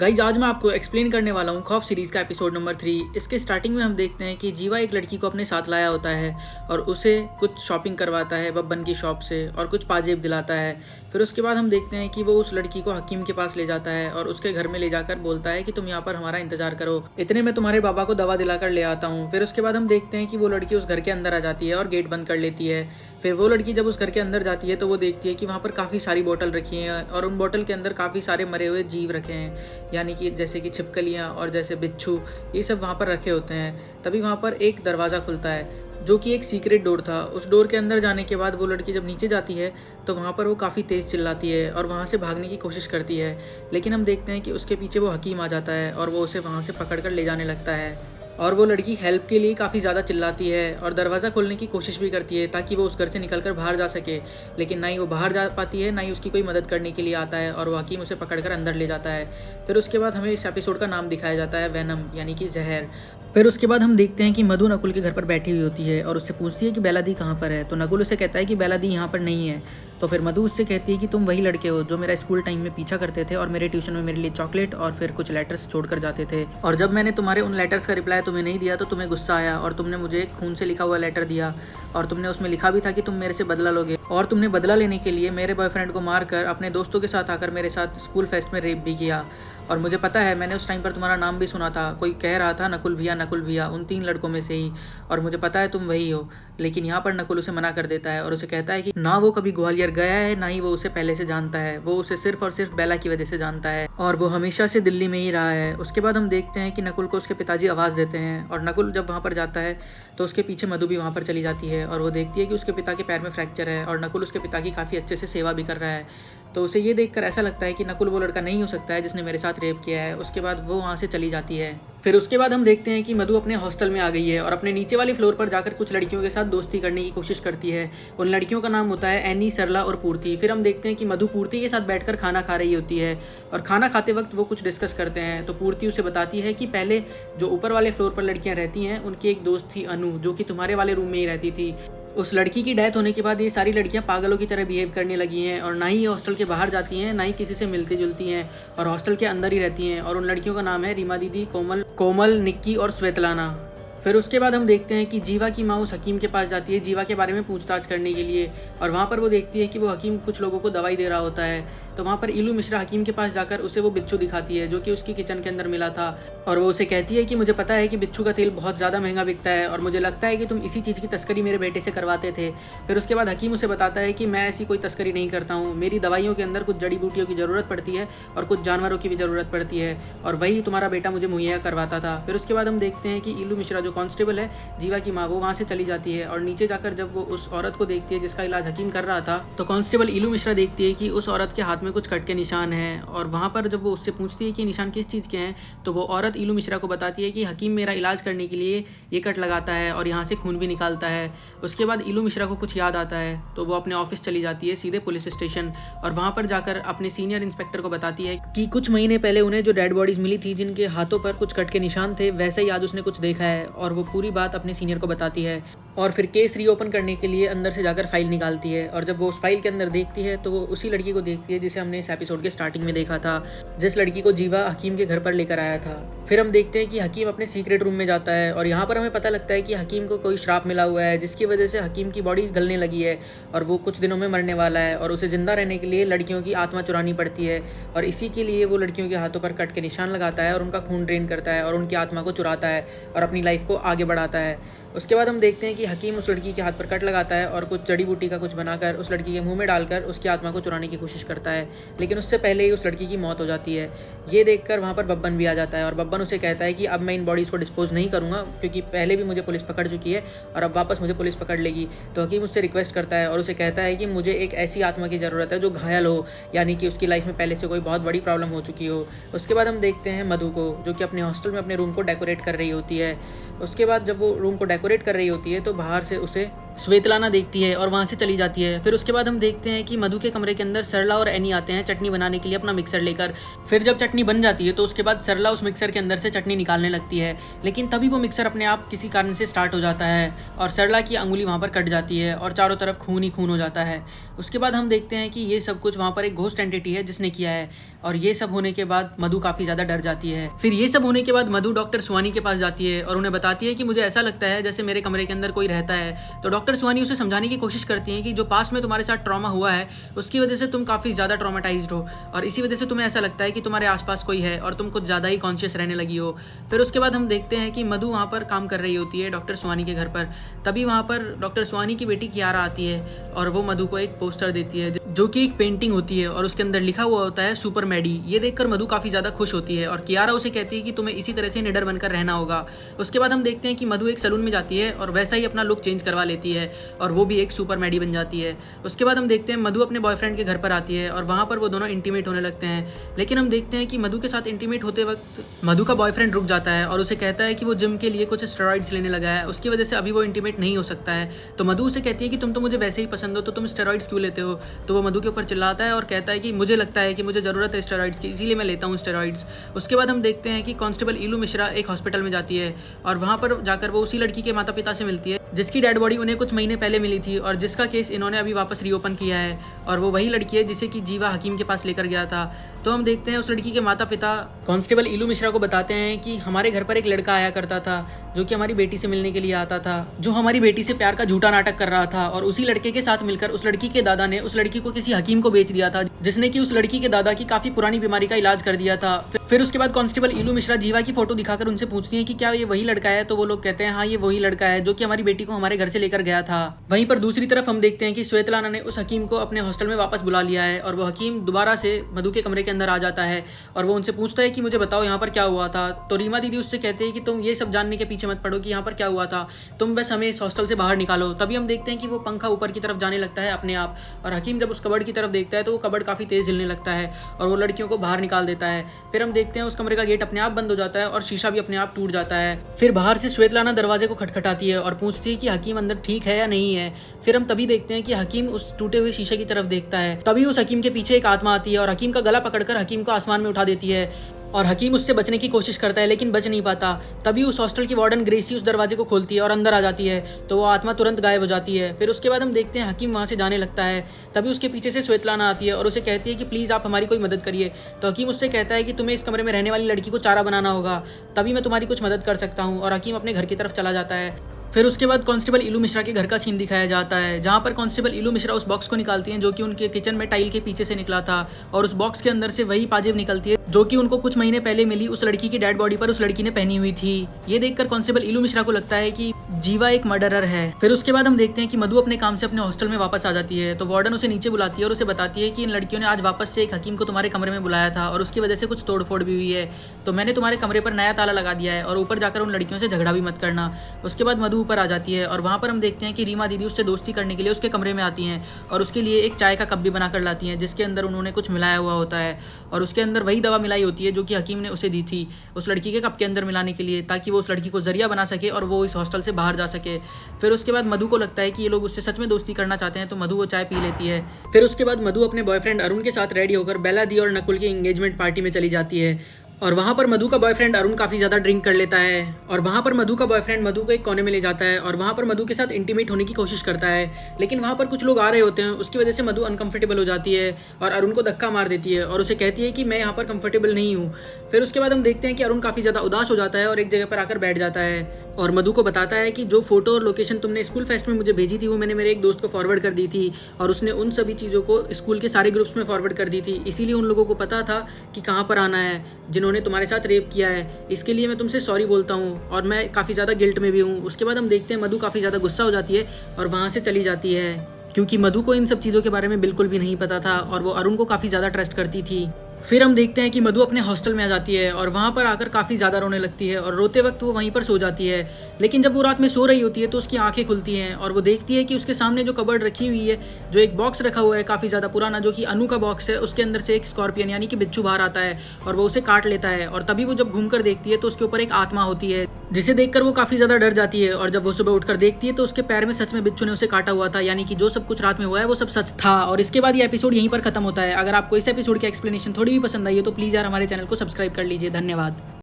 Guys आज मैं आपको एक्सप्लेन करने वाला हूँ खौफ सीरीज़ का एपिसोड नंबर 3। इसके स्टार्टिंग में हम देखते हैं कि जीवा एक लड़की को अपने साथ लाया होता है और उसे कुछ शॉपिंग करवाता है बब्बन की शॉप से और कुछ पाजेब दिलाता है। फिर उसके बाद हम देखते हैं कि वो उस लड़की को हकीम के पास ले जाता है और उसके घर में ले जाकर बोलता है कि तुम यहाँ पर हमारा इंतजार करो, इतने में तुम्हारे बाबा को दवा दिलाकर ले आता हूँ। फिर उसके बाद हम देखते हैं कि वो लड़की उस घर के अंदर आ जाती है और गेट बंद कर लेती है। फिर वो लड़की जब उस घर के अंदर जाती है तो वो देखती है कि वहाँ पर काफ़ी सारी बोतल रखी हैं और उन बोतल के अंदर काफ़ी सारे मरे हुए जीव रखे हैं, यानी कि जैसे कि छिपकलियाँ और जैसे बिच्छू, ये सब वहाँ पर रखे होते हैं। तभी वहाँ पर एक दरवाज़ा खुलता है जो कि एक सीक्रेट डोर था। उस डोर के अंदर जाने के बाद वो लड़की जब नीचे जाती है तो वहाँ पर वो काफ़ी तेज़ चिल्लाती है और वहाँ से भागने की कोशिश करती है, लेकिन हम देखते हैं कि उसके पीछे वो हकीम आ जाता है और वो उसे वहाँ से पकड़ कर ले जाने लगता है। और वो लड़की हेल्प के लिए काफ़ी ज़्यादा चिल्लाती है और दरवाज़ा खोलने की कोशिश भी करती है ताकि वो उस घर से निकलकर बाहर जा सके, लेकिन ना ही वो बाहर जा पाती है ना ही उसकी कोई मदद करने के लिए आता है और वो हकीम उसे पकड़कर अंदर ले जाता है। फिर उसके बाद हमें इस एपिसोड का नाम दिखाया जाता है वेनम, यानी कि जहर। फिर उसके बाद हम देखते हैं कि मधु नकुल के घर पर बैठी हुई होती है और उससे पूछती है कि बेला दी कहाँ पर है। तो नकुल उसे कहता है कि बेला दी यहाँ पर नहीं है। तो फिर मधु उससे कहती है कि तुम वही लड़के हो जो मेरा स्कूल टाइम में पीछा करते थे और मेरे ट्यूशन में मेरे लिए चॉकलेट और फिर कुछ लेटर्स छोड़कर जाते थे, और जब मैंने तुम्हारे उन लेटर्स का रिप्लाई तुम्हें नहीं दिया तो तुम्हें गुस्सा आया और तुमने मुझे एक खून से लिखा हुआ लेटर दिया और तुमने उसमें लिखा भी था कि तुम मेरे से बदला लोगे, और तुमने बदला लेने के लिए मेरे बॉयफ्रेंड को मारकर अपने दोस्तों के साथ आकर मेरे साथ स्कूल फेस्ट में रेप भी किया। और मुझे पता है मैंने उस टाइम पर तुम्हारा नाम भी सुना था, कोई कह रहा था नकुल भैया उन 3 लड़कों में से ही, और मुझे पता है तुम वही हो। लेकिन यहाँ पर नकुल उसे मना कर देता है और उसे कहता है कि ना वो कभी ग्वालियर गया है ना ही वो उसे पहले से जानता है, वो उसे सिर्फ और सिर्फ बेला की वजह से जानता है और वो हमेशा से दिल्ली में ही रहा है। उसके बाद हम देखते हैं कि नकुल को उसके पिताजी आवाज़ देते हैं और नकुल जब वहाँ पर जाता है तो उसके पीछे मधु भी वहाँ पर चली जाती है और वो देखती है कि उसके पिता के पैर में फ्रैक्चर है और नकुल उसके पिता की काफ़ी अच्छे से सेवा भी कर रहा है। तो उसे ये देखकर ऐसा लगता है कि नकुल वो लड़का नहीं हो सकता है जिसने मेरे साथ रेप किया है। उसके बाद वो वहाँ से चली जाती है। फिर उसके बाद हम देखते हैं कि मधु अपने हॉस्टल में आ गई है और अपने नीचे वाली फ्लोर पर जाकर कुछ लड़कियों के साथ दोस्ती करने की कोशिश करती है। उन लड़कियों का नाम होता है एनी, सरला और पूर्ति। फिर हम देखते हैं कि मधु पूर्ति के साथ बैठकर खाना खा रही होती है और खाना खाते वक्त वो कुछ डिस्कस करते हैं। तो पूर्ति उसे बताती है कि पहले जो ऊपर वाले फ्लोर पर लड़कियां रहती हैं उनकी एक दोस्त थी अनु, जो कि तुम्हारे वाले रूम में ही रहती थी। उस लड़की की डेथ होने के बाद ये सारी लड़कियां पागलों की तरह बिहेव करने लगी हैं और ना ही हॉस्टल के बाहर जाती हैं ना ही किसी से मिलती जुलती हैं और हॉस्टल के अंदर ही रहती हैं। और उन लड़कियों का नाम है रीमा दीदी, कोमल, निक्की और श्वेतलाना। फिर उसके बाद हम देखते हैं कि जीवा की माँ उस हकीम के पास जाती है जीवा के बारे में पूछताछ करने के लिए, और वहाँ पर वो देखती है कि वो हकीम कुछ लोगों को दवाई दे रहा होता है। तो वहाँ पर इलू मिश्रा हकीम के पास जाकर उसे वो बिच्छू दिखाती है जो कि उसकी किचन के अंदर मिला था, और वो उसे कहती है कि मुझे पता है कि बिच्छू का तेल बहुत ज़्यादा महंगा बिकता है और मुझे लगता है कि तुम इसी चीज़ की तस्करी मेरे बेटे से करवाते थे। फिर उसके बाद हकीम उसे बताता है कि मैं ऐसी कोई तस्करी नहीं करता हूँ, मेरी दवाइयों के अंदर कुछ जड़ी बूटियों की ज़रूरत पड़ती है और कुछ जानवरों की भी ज़रूरत पड़ती है और वही तुम्हारा बेटा मुझे मुहैया करवाता था। फिर उसके बाद हम देखते हैं कि इलू मिश्रा जो कांस्टेबल है जीवा की माँ, वो वहाँ से चली जाती है और नीचे जाकर जब वो उस औरत को देखती है जिसका इलाज हकीम कर रहा था तो कांस्टेबल इलू मिश्रा देखती है कि उस औरत के हाथ में कुछ कट के निशान है, और वहाँ पर जब वो उससे पूछती है कि निशान किस चीज़ के हैं तो वो औरत इलू मिश्रा को बताती है कि हकीम मेरा इलाज करने के लिए ये कट लगाता है और यहाँ से खून भी निकालता है। उसके बाद इलू मिश्रा को कुछ याद आता है तो वो अपने ऑफिस चली जाती है सीधे पुलिस स्टेशन, और वहाँ पर जाकर अपने सीनियर इंस्पेक्टर को बताती है कि कुछ महीने पहले उन्हें जो डेड बॉडीज़ मिली थी जिनके हाथों पर कुछ कट के निशान थे वैसे ही आज उसने कुछ देखा है, और वो पूरी बात अपने सीनियर को बताती है और फिर केस रीओपन करने के लिए अंदर से जाकर फाइल निकालती है, और जब वो उस फाइल के अंदर देखती है तो वो उसी लड़की को देखती है जिसे हमने इस एपिसोड के स्टार्टिंग में देखा था, जिस लड़की को जीवा हकीम के घर पर लेकर आया था। फिर हम देखते हैं कि हकीम अपने सीक्रेट रूम में जाता है और यहाँ पर हमें पता लगता है कि हकीम को कोई श्राप मिला हुआ है जिसकी वजह से हकीम की बॉडी गलने लगी है और वो कुछ दिनों में मरने वाला है, और उसे जिंदा रहने के लिए लड़कियों की आत्मा चुरानी पड़ती है, और इसी के लिए वो लड़कियों के हाथों पर कट के निशान लगाता है और उनका खून ड्रेन करता है और उनकी आत्मा को चुराता है और अपनी लाइफ को आगे बढ़ाता है। उसके बाद हम देखते हैं कि हकीम उस लड़की के हाथ पर कट लगाता है और कुछ जड़ी बूटी का कुछ बनाकर उस लड़की के मुंह में डालकर उसकी आत्मा को चुराने की कोशिश करता है, लेकिन उससे पहले ही उस लड़की की मौत हो जाती है। ये देखकर वहाँ पर बब्बन भी आ जाता है और बब्बन उसे कहता है कि अब मैं इन बॉडीज़ को डिस्पोज नहीं करूँगा क्योंकि पहले भी मुझे पुलिस पकड़ चुकी है और अब वापस मुझे पुलिस पकड़ लेगी। तो हकीम उससे रिक्वेस्ट करता है और उसे कहता है कि मुझे एक ऐसी आत्मा की ज़रूरत है जो घायल हो, यानी कि उसकी लाइफ में पहले से कोई बहुत बड़ी प्रॉब्लम हो चुकी हो। उसके बाद हम देखते हैं मधु को जो कि अपने हॉस्टल में अपने रूम को डेकोरेट कर रही होती है। उसके बाद जब वो रूम को डेकोरेट कर रही होती है तो बाहर से उसे श्वेतलाना देखती है और वहाँ से चली जाती है। फिर उसके बाद हम देखते हैं कि मधु के कमरे के अंदर सरला और एनी आते हैं चटनी बनाने के लिए अपना मिक्सर लेकर। फिर जब चटनी बन जाती है तो उसके बाद सरला उस मिक्सर के अंदर से चटनी निकालने लगती है, लेकिन तभी वो मिक्सर अपने आप किसी कारण से स्टार्ट हो जाता है और सरला की अंगुली वहाँ पर कट जाती है और चारों तरफ खून ही खून हो जाता है। उसके बाद हम देखते हैं कि ये सब कुछ वहाँ पर एक घोस्ट एंटिटी है जिसने किया है, और ये सब होने के बाद मधु काफ़ी ज़्यादा डर जाती है। फिर ये सब होने के बाद मधु डॉक्टर सुहानी के पास जाती है और उन्हें बताती है कि मुझे ऐसा लगता है जैसे मेरे कमरे के अंदर कोई रहता है। तो डॉक्टर सुहानी उसे समझाने की कोशिश करती हैं कि जो पास में तुम्हारे साथ ट्रॉमा हुआ है उसकी वजह से तुम काफ़ी ज़्यादा ट्रॉमेटाइज्ड हो और इसी वजह से तुम्हें ऐसा लगता है कि तुम्हारे आसपास कोई है और तुम कुछ ज़्यादा ही कॉन्शियस रहने लगी हो। फिर उसके बाद हम देखते हैं कि मधु वहाँ पर काम कर रही होती है डॉक्टर सुहानी के घर पर। तभी वहाँ पर डॉक्टर सुहानी की बेटी कियारा आती है और वो मधु को एक पोस्टर देती है जो कि एक पेंटिंग होती है और उसके अंदर लिखा हुआ होता है सुपर मैडी। ये देखकर मधु काफ़ी ज़्यादा खुश होती है और कियारा उसे कहती है कि तुम्हें इसी तरह से निडर बनकर रहना होगा। उसके बाद हम देखते हैं कि मधु एक सैलून में जाती है और वैसा ही अपना लुक चेंज करवा लेती है और वो भी एक सुपर मैडी बन जाती है। उसके बाद हम देखते हैं मधु अपने बॉयफ्रेंड के घर पर आती है और वहाँ पर वो दोनों इंटीमेट होने लगते हैं, लेकिन हम देखते हैं कि मधु के साथ इंटीमेट होते वक्त मधु का बॉयफ्रेंड रुक जाता है और उसे कहता है कि वो जिम के लिए कुछ स्टेरॉइड्स लेने लगा है, उसकी वजह से अभी वो इंटीमेट नहीं हो सकता है। तो मधु उसे कहती है कि तुम तो मुझे वैसे ही पसंद हो तो तुम स्टेरॉइड्स क्यों लेते हो। तो वो मधु के ऊपर चिल्लाता है और कहता है कि मुझे लगता है कि मुझे ज़रूरत है स्टेरॉइड्स की, इसीलिए मैं लेता हूँ स्टेरॉइड्स। उसके बाद हम देखते हैं कि कांस्टेबल इलू मिश्रा एक हॉस्पिटल में जाती है और वहाँ पर जाकर वो उसी लड़की के माता पिता से मिलती है जिसकी डेड बॉडी उन्हें कुछ महीने पहले मिली थी और जिसका केस इन्होंने अभी वापस रीओपन किया है, और वो वही लड़की है जिसे कि जीवा हकीम के पास लेकर गया था। तो हम देखते हैं उस लड़की के माता पिता कांस्टेबल इलू मिश्रा को बताते हैं कि हमारे घर पर एक लड़का आया करता था जो कि हमारी बेटी से मिलने के लिए आता था, जो हमारी बेटी से प्यार का झूठा नाटक कर रहा था, और उसी लड़के के साथ मिलकर उस लड़की के दादा ने उस लड़की को किसी हकीम को बेच दिया था जिसने कि उस लड़की के दादा की काफ़ी पुरानी बीमारी का इलाज कर दिया था। फिर उसके बाद कांस्टेबल इलू मिश्रा जीवा की फोटो दिखाकर उनसे पूछती है कि क्या ये वही लड़का है। तो वो लोग कहते हैं हाँ ये वही लड़का है जो कि हमारी बेटी को हमारे घर से लेकर गया था। वहीं पर दूसरी तरफ हम देखते हैं कि श्वेतलाना ने उस हकीम को अपने हॉस्टल में वापस बुला लिया है और वो हकीम दोबारा से मधु के कमरे के अंदर आ जाता है और वो उनसे पूछता है कि मुझे बताओ यहाँ पर क्या हुआ था। तो रीमा दीदी उससे कहते हैं कि तुम ये सब जानने के पीछे मत पड़ो कि यहाँ पर क्या हुआ था, तुम बस हमें इस हॉस्टल से बाहर निकालो। तभी हम देखते हैं कि वो पंखा ऊपर की तरफ जाने लगता है अपने आप, और हकीम जब उस कबर्ड की तरफ देखता है तो वो कबर्ड काफ़ी तेज़ हिलने लगता है और वो लड़कियों को बाहर निकाल देता है। फिर हम देखते हैं उस कमरे का गेट अपने आप बंद हो जाता है और शीशा भी अपने आप टूट जाता है। फिर बाहर से श्वेतलाना दरवाजे को खटखटाती है और पूछती है कि हकीम अंदर ठीक है या नहीं है। फिर हम तभी देखते हैं कि हकीम उस टूटे हुए शीशे की तरफ देखता है। तभी उस हकीम के पीछे एक आत्मा आती है और हकीम का गला पकड़कर हकीम को आसमान में उठा देती है और हकीम उससे बचने की कोशिश करता है लेकिन बच नहीं पाता। तभी उस हॉस्टल की वार्डन ग्रेसी उस दरवाजे को खोलती है और अंदर आ जाती है, तो वो आत्मा तुरंत गायब हो जाती है। फिर उसके बाद हम देखते हैं हकीम वहाँ से जाने लगता है। तभी उसके पीछे से श्वेतलाना आती है और उसे कहती है कि प्लीज़ आप हमारी कोई मदद करिए। तो हकीम उससे कहता है कि तुम्हें इस कमरे में रहने वाली लड़की को चारा बनाना होगा, तभी मैं तुम्हारी कुछ मदद कर सकता हूँ। और हकीम अपने घर की तरफ चला जाता है। फिर उसके बाद कांस्टेबल इलू मिश्रा के घर का सीन दिखाया जाता है जहाँ पर कांस्टेबल इलू मिश्रा उस बॉक्स को निकालती हैं जो कि उनके किचन में टाइल के पीछे से निकला था, और उस बॉक्स के अंदर से वही पाजेब निकलती है जो कि उनको कुछ महीने पहले मिली उस लड़की की डेड बॉडी पर उस लड़की ने पहनी हुई थी। ये देखकर कांस्टेबल इलू मिश्रा को लगता है कि जीवा एक मर्डरर है। फिर उसके बाद हम देखते हैं कि मधु अपने काम से अपने हॉस्टल में वापस आ जाती है, तो वार्डन उसे नीचे बुलाती है और उसे बताती है कि इन लड़कियों ने आज वापस से एक हकीम को तुम्हारे कमरे में बुलाया था और उसकी वजह से कुछ तोड़फोड़ भी हुई है, तो मैंने तुम्हारे कमरे पर नया ताला लगा दिया है और ऊपर जाकर उन लड़कियों से झगड़ा भी मत करना। उसके बाद मधु ऊपर आ जाती है और वहाँ पर हम देखते हैं कि रीमा दीदी उससे दोस्ती करने के लिए उसके कमरे में आती हैं और उसके लिए एक चाय का कप भी बनाकर लाती हैं जिसके अंदर उन्होंने कुछ मिलाया हुआ होता है, और उसके अंदर वही दवा मिलाई होती है जो कि हकीम ने उसे दी थी उस लड़की के कप के अंदर मिलाने के लिए, ताकि वो उस लड़की को जरिया बना सके और वो इस हॉस्टल से बाहर जा सके। फिर उसके बाद मधु को लगता है कि ये लोग उससे सच में दोस्ती करना चाहते हैं, तो मधु वो चाय पी लेती है। फिर उसके बाद मधु अपने बॉयफ्रेंड अरुण के साथ रेडी होकर बेला दी और नकुल की एंगेजमेंट पार्टी में चली जाती है, और वहाँ पर मधु का बॉयफ्रेंड अरुण काफ़ी ज़्यादा ड्रिंक कर लेता है और वहाँ पर मधु का बॉयफ्रेंड मधु को एक कोने में ले जाता है और वहाँ पर मधु के साथ इंटीमेट होने की कोशिश करता है, लेकिन वहाँ पर कुछ लोग आ रहे होते हैं, उसकी वजह से मधु अनकंफर्टेबल हो जाती है और अरुण को धक्का मार देती है और उसे कहती है कि मैं यहाँ पर कंफर्टेबल नहीं हूँ। फिर उसके बाद हम देखते हैं कि अरुण काफ़ी ज़्यादा उदास हो जाता है और एक जगह पर आकर बैठ जाता है और मधु को बताता है कि जो फोटो और लोकेशन तुमने स्कूल फेस्ट में मुझे भेजी थी वो मैंने मेरे एक दोस्त को फॉरवर्ड कर दी थी और उसने उन सभी चीज़ों को स्कूल के सारे ग्रुप्स में फॉरवर्ड कर दी थी, इसीलिए उन लोगों को पता था कि कहाँ पर आना है जिन्होंने तुम्हारे साथ रेप किया है। इसके लिए मैं तुमसे सॉरी बोलता हूँ और मैं काफ़ी ज़्यादा गिल्ट में भी हूँ। उसके बाद हम देखते हैं मधु काफ़ी ज़्यादा गुस्सा हो जाती है और वहाँ से चली जाती है क्योंकि मधु को इन सब चीज़ों के बारे में बिल्कुल भी नहीं पता था और वो अरुण को काफ़ी ज़्यादा ट्रस्ट करती थी। फिर हम देखते हैं कि मधु अपने हॉस्टल में आ जाती है और वहाँ पर आकर काफ़ी ज़्यादा रोने लगती है और रोते वक्त वो वहीं पर सो जाती है, लेकिन जब वो रात में सो रही होती है तो उसकी आंखें खुलती हैं और वो देखती है कि उसके सामने जो कबर्ड रखी हुई है, जो एक बॉक्स रखा हुआ है काफ़ी ज़्यादा पुराना, जो कि अनु का बॉक्स है, उसके अंदर से एक स्कॉर्पियन यानी कि बिच्छू बाहर आता है और वो उसे काट लेता है। और तभी वो जब घूमकर देखती है तो उसके ऊपर एक आत्मा होती है, जिसे देखकर वो काफ़ी ज़्यादा डर जाती है। और जब वो सुबह उठकर देखती है तो उसके पैर में सच में बिच्छू ने उसे काटा हुआ था, यानी कि जो सब कुछ रात में हुआ है वो सब सच था। और इसके बाद ये एपिसोड यहीं पर खत्म होता है। अगर आपको इस एपिसोड की एक्सप्लेनेशन थोड़ी भी पसंद आई है तो प्लीज़ यार हमारे चैनल को सब्सक्राइब कर लीजिए। धन्यवाद।